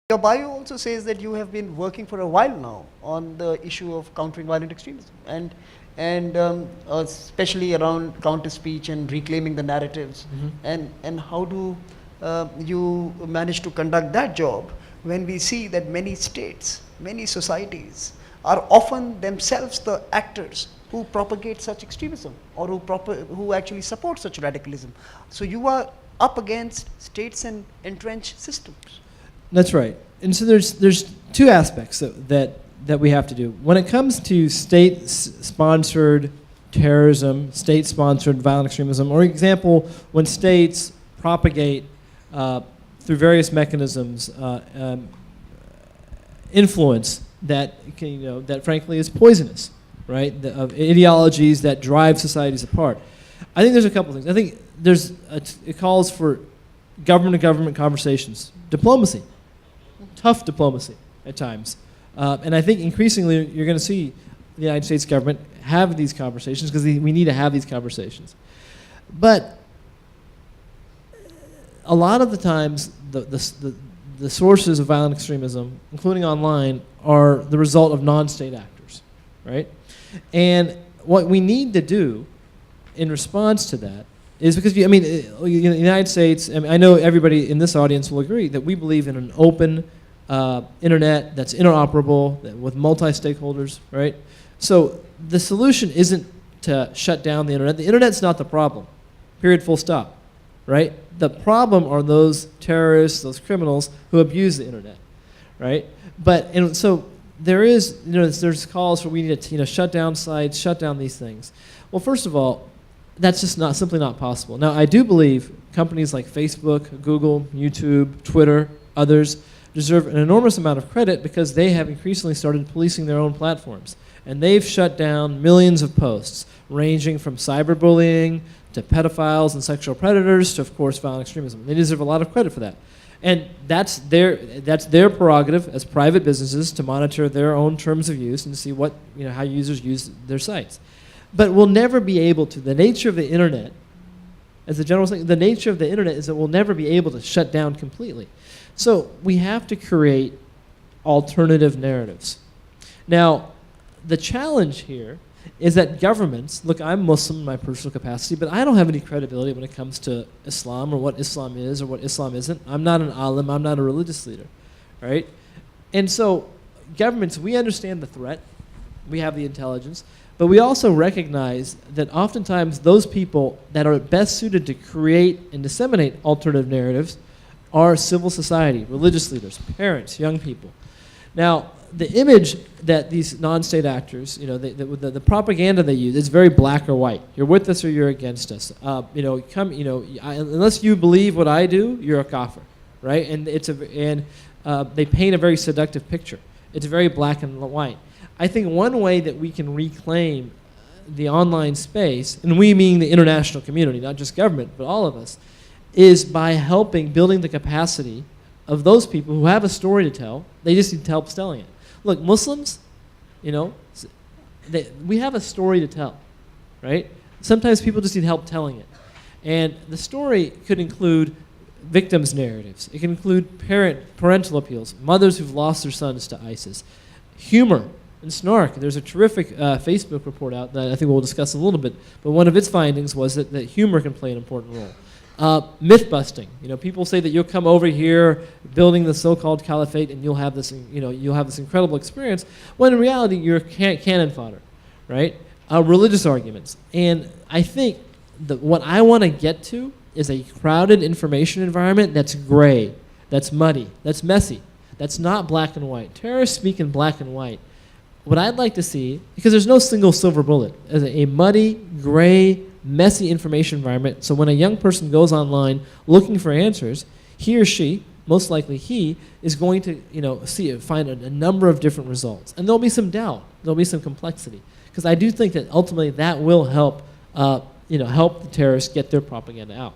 Your bio also says that you have been working for a while now on the issue of countering violent extremism, and especially around counter speech and reclaiming the narratives. And how do you manage to conduct that job when we see that many states, many societies are often themselves the actors who propagate such extremism, or who actually support such radicalism? So you are up against states and entrenched systems. That's right. And so there's two aspects that we have to do. When it comes to state-sponsored terrorism, state-sponsored violent extremism, or example, when states propagate through various mechanisms influence that that frankly is poisonous, right? Of ideologies that drive societies apart. I think there's a couple things. I think it calls for government-to-government conversations, diplomacy, tough diplomacy at times. And I think increasingly you're going to see the United States government have these conversations because we need to have these conversations. But a lot of the times the sources of violent extremism, including online, are the result of non-state actors, right? And what we need to do in response to that is because, in the United States, I know everybody in this audience will agree that we believe in an open internet that's interoperable, with multi-stakeholders, right? So the solution isn't to shut down the internet. The internet's not the problem, period, full stop, right? The problem are those terrorists, those criminals who abuse the internet, right? And so there's calls for we need to shut down sites, shut down these things. Well, first of all, that's just simply not possible. Now, I do believe companies like Facebook, Google, YouTube, Twitter, others deserve an enormous amount of credit because they have increasingly started policing their own platforms. And they've shut down millions of posts, ranging from cyberbullying to pedophiles and sexual predators to, of course, violent extremism. They deserve a lot of credit for that. And that's their prerogative as private businesses to monitor their own terms of use and to see how users use their sites. But we'll never be able to. The nature of the internet, as a general thing, the nature of the internet is that we'll never be able to shut down completely. So we have to create alternative narratives. Now, the challenge here is that governments, look, I'm Muslim in my personal capacity, but I don't have any credibility when it comes to Islam or what Islam is or what Islam isn't. I'm not an alim, I'm not a religious leader, right? And so governments, we understand the threat, we have the intelligence, but we also recognize that oftentimes those people that are best suited to create and disseminate alternative narratives are civil society, religious leaders, parents, young people. Now, the image that these non-state actors, the propaganda they use is very black or white. You're with us or you're against us. Unless you believe what I do, you're a kafir, right? And they paint a very seductive picture. It's very black and white. I think one way that we can reclaim the online space, and we mean the international community, not just government, but all of us, is by building the capacity of those people who have a story to tell. They just need help telling it. Look, Muslims, we have a story to tell, right? Sometimes people just need help telling it. And the story could include victims' narratives. It can include parental appeals, mothers who've lost their sons to ISIS, humor and snark. There's a terrific Facebook report out that I think we'll discuss a little bit, but one of its findings was that humor can play an important role. Myth busting. People say that you'll come over here building the so-called caliphate and you'll have this incredible experience, when in reality you're cannon fodder, right? Religious arguments. And I think that what I want to get to is a crowded information environment that's gray, that's muddy, that's messy, that's not black and white. Terrorists speak in black and white. What I'd like to see, because there's no single silver bullet, is a muddy, gray, messy information environment, so when a young person goes online looking for answers, he or she, most likely he, is going to find a number of different results. And there'll be some doubt, there'll be some complexity, because I do think that ultimately that will help the terrorists get their propaganda out.